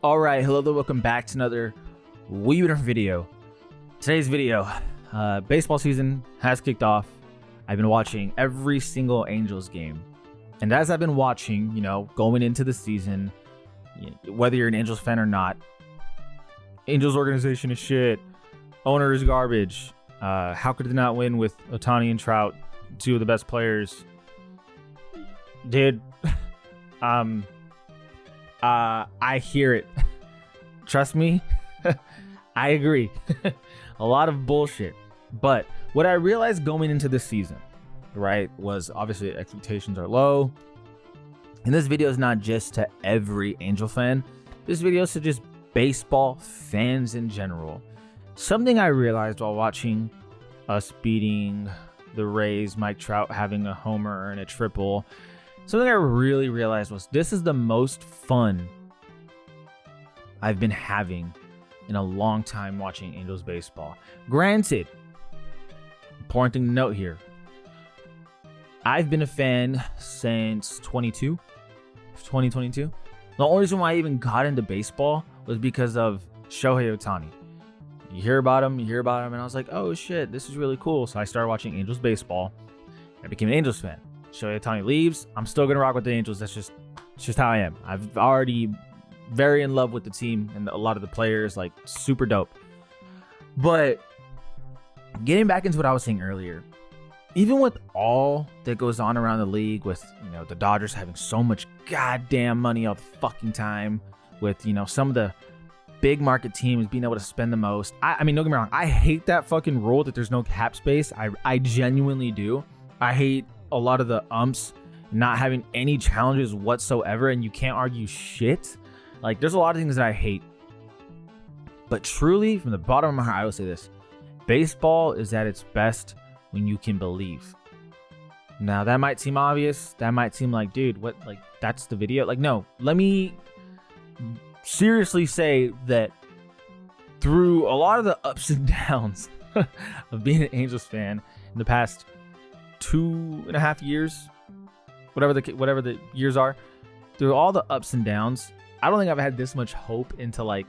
All right, hello there, welcome back to another wee bit different video. Today's video, baseball season has kicked off. I've been watching every single Angels game. And as I've been watching, going into the season, whether you're an Angels fan or not, Angels organization is shit. Owner is garbage. How could they not win with Ohtani and Trout, two of the best players? Dude, I hear it. Trust me, I agree. A lot of bullshit. But what I realized going into this season, right, was obviously expectations are low. And this video is not just to every Angel fan. This video is to just baseball fans in general. Something I realized while watching us beating the Rays, Mike Trout having a homer and a triple, something I really realized was this is the most fun I've been having in a long time watching Angels baseball. Granted, important thing to note here, I've been a fan since 2022. The only reason why I even got into baseball was because of Shohei Ohtani. You hear about him, and I was like, oh shit, this is really cool. So I started watching Angels baseball. I became an Angels fan. Shohei Ohtani leaves, I'm still gonna rock with the Angels. It's just how I am. I've already very in love with the team and a lot of the players, like super dope. But getting back into what I was saying earlier, even with all that goes on around the league, with the Dodgers having so much goddamn money all the fucking time, with some of the big market teams being able to spend the most. I mean, don't get me wrong, I hate that fucking rule that there's no cap space. I genuinely do. I hate a lot of the umps not having any challenges whatsoever, and you can't argue shit. Like, there's a lot of things that I hate. But truly, from the bottom of my heart, I will say this. Baseball is at its best when you can believe. Now, that might seem obvious. That might seem like, dude, what? Like, that's the video? Like, no. Let me seriously say that through a lot of the ups and downs of being an Angels fan in the past 2.5 years, whatever the years are, through all the ups and downs, I don't think I've had this much hope into, like,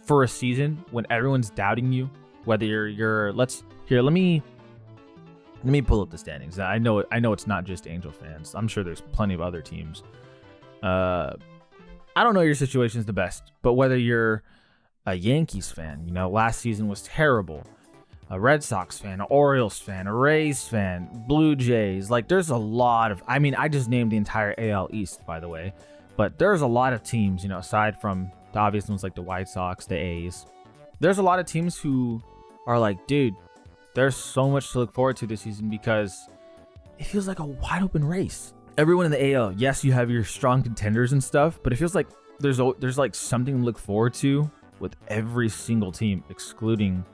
for a season when everyone's doubting you, whether you're let me pull up the standings. I know it's not just Angel fans. I'm sure there's plenty of other teams. I don't know your situation is the best, but whether you're a Yankees fan, last season was terrible, a Red Sox fan, an Orioles fan, a Rays fan, Blue Jays, like there's a lot of, I just named the entire AL East, by the way, but there's a lot of teams, aside from the obvious ones like the White Sox, the A's, there's a lot of teams who are like, dude, there's so much to look forward to this season because it feels like a wide open race. Everyone in the AL, yes, you have your strong contenders and stuff, but it feels like there's like something to look forward to with every single team, excluding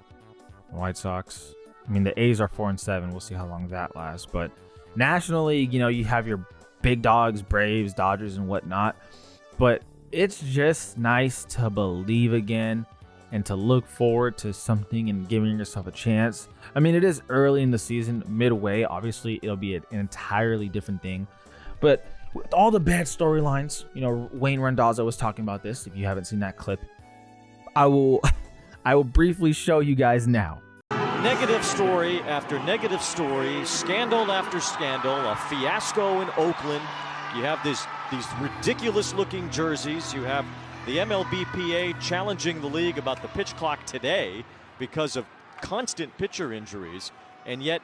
the White Sox. I mean, the A's are 4-7. We'll see how long that lasts. But nationally, you have your big dogs, Braves, Dodgers, and whatnot. But it's just nice to believe again and to look forward to something and giving yourself a chance. I mean, it is early in the season, midway. Obviously, it'll be an entirely different thing. But with all the bad storylines, Wayne Randazzo was talking about this. If you haven't seen that clip, I will briefly show you guys now. Negative story after negative story, scandal after scandal, a fiasco in Oakland. You have these ridiculous-looking jerseys. You have the MLB PA challenging the league about the pitch clock today because of constant pitcher injuries. And yet,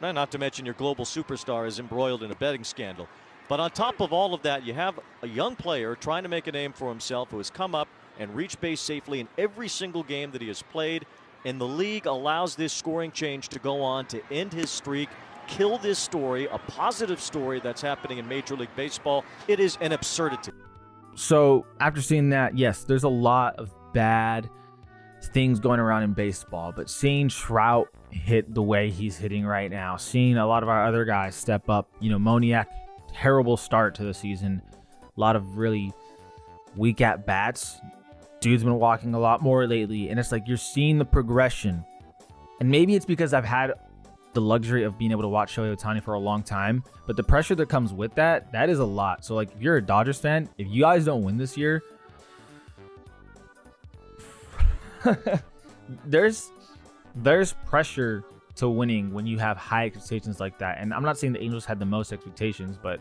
not to mention your global superstar is embroiled in a betting scandal. But on top of all of that, you have a young player trying to make a name for himself who has come up and reached base safely in every single game that he has played. And the league allows this scoring change to go on to end his streak, kill this story, a positive story that's happening in Major League Baseball. It is an absurdity. So after seeing that, yes, there's a lot of bad things going around in baseball, but seeing Trout hit the way he's hitting right now, seeing a lot of our other guys step up, Moniak, terrible start to the season, a lot of really weak at bats. Dude's been walking a lot more lately, and it's like you're seeing the progression. And maybe it's because I've had the luxury of being able to watch Shohei Ohtani for a long time, but the pressure that comes with that is a lot. So like if you're a Dodgers fan, if you guys don't win this year, there's pressure to winning when you have high expectations like that. And I'm not saying the Angels had the most expectations, but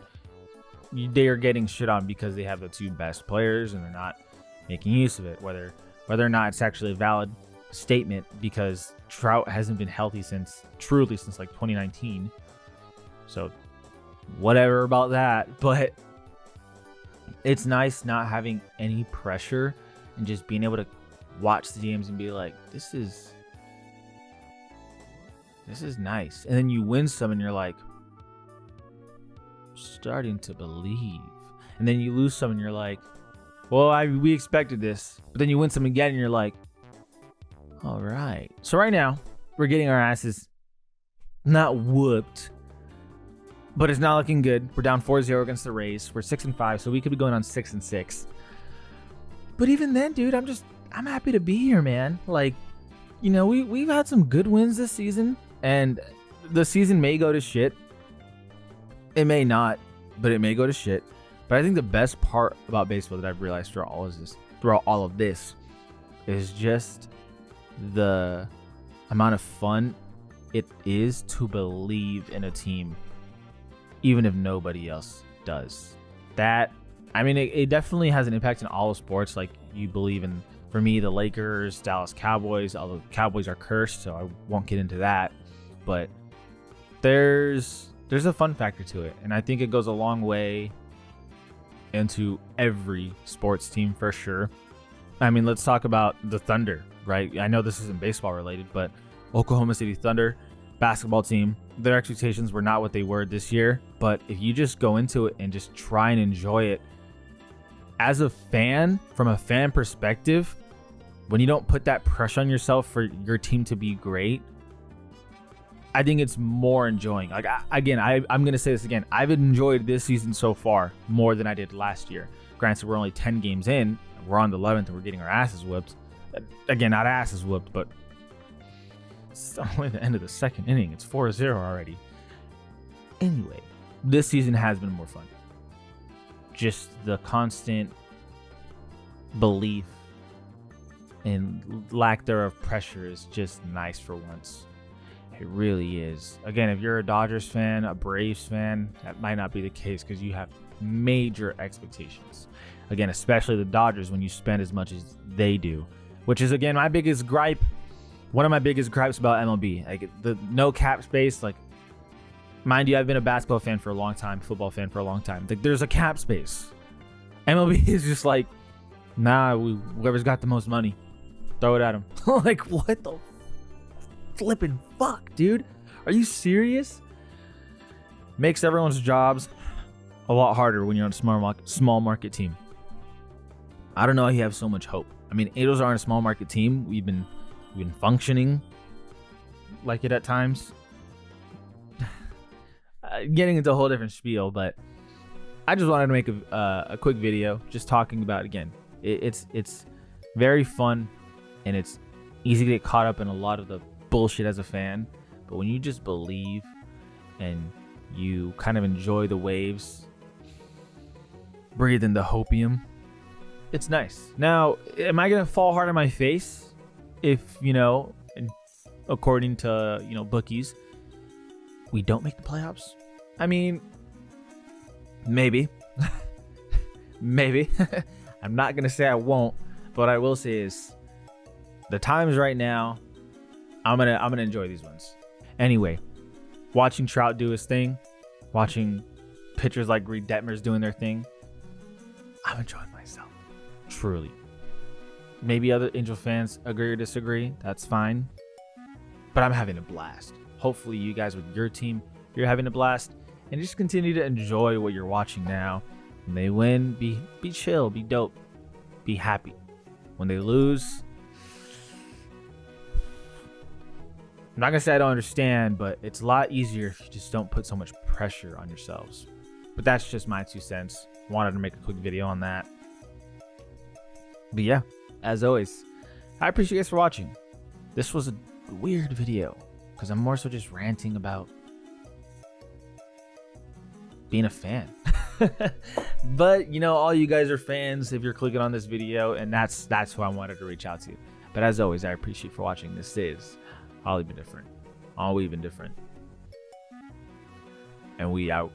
they are getting shit on because they have the 2 best players and they're not making use of it, whether or not it's actually a valid statement, because Trout hasn't been healthy since like 2019. So whatever about that, but it's nice not having any pressure and just being able to watch the games and be like, this is nice. And then you win some and you're like, starting to believe. And then you lose some and you're like, well, we expected this. But then you win some again and you're like, all right. So right now, we're getting our asses not whooped, but it's not looking good. We're down 4-0 against the Rays. We're 6-5, so we could be going on 6-6. But even then, dude, I'm happy to be here, man. Like, you know, we've had some good wins this season, and the season may go to shit. It may not, but it may go to shit. But I think the best part about baseball that I've realized throughout all of this is just the amount of fun it is to believe in a team even if nobody else does. That, I mean, it definitely has an impact in all of sports. Like, you believe in, for me, the Lakers, Dallas Cowboys, although the Cowboys are cursed, so I won't get into that. But there's a fun factor to it, and I think it goes a long way into every sports team for sure. I mean, let's talk about the Thunder, right? I know this isn't baseball related, but Oklahoma City Thunder basketball team, their expectations were not what they were this year. But if you just go into it and just try and enjoy it as a fan, from a fan perspective, when you don't put that pressure on yourself for your team to be great, I think it's more enjoying. Like, I'm going to say this again. I've enjoyed this season so far more than I did last year. Granted, we're only 10 games in. We're on the 11th and we're getting our asses whipped. Again, not asses whipped, but it's only the end of the second inning. It's 4-0 already. Anyway, this season has been more fun. Just the constant belief and lack thereof pressure is just nice for once. It really is. Again, if you're a Dodgers fan, a Braves fan, that might not be the case because you have major expectations. Again, especially the Dodgers when you spend as much as they do, which is, again, my biggest gripe. One of my biggest gripes about MLB, like the no cap space. Like, mind you, I've been a basketball fan for a long time, football fan for a long time. Like, there's a cap space. MLB is just like, nah, whoever's got the most money, throw it at them. Like, what the flipping fuck, dude? Are you serious? Makes everyone's jobs a lot harder when you're on a small market team. I don't know how you have so much hope. I mean, Angels aren't a small market team. We've been functioning like it at times. Getting into a whole different spiel, but I just wanted to make a quick video just talking about, again, it's very fun and it's easy to get caught up in a lot of the bullshit as a fan, but when you just believe and you kind of enjoy the waves, breathe in the hopium, it's nice. Now, am I gonna fall hard on my face if, you know, according to, you know, bookies, we don't make the playoffs? I mean, maybe. Maybe. I'm not gonna say I won't, but what I will say is the times right now, I'm gonna enjoy these ones. Anyway, watching Trout do his thing, watching pitchers like Reed Detmers doing their thing, I'm enjoying myself. Truly. Maybe other Angel fans agree or disagree. That's fine. But I'm having a blast. Hopefully you guys with your team, you're having a blast. And just continue to enjoy what you're watching now. When they win, be chill, be dope, be happy. When they lose, I'm not going to say I don't understand, but it's a lot easier if you just don't put so much pressure on yourselves. But that's just my 2 cents. Wanted to make a quick video on that. But yeah, as always, I appreciate you guys for watching. This was a weird video. because I'm more so just ranting about being a fan. But you know, all you guys are fans if you're clicking on this video, and that's who I wanted to reach out to. But as always, I appreciate you for watching. This is All Even Different. All Even Different. And we out.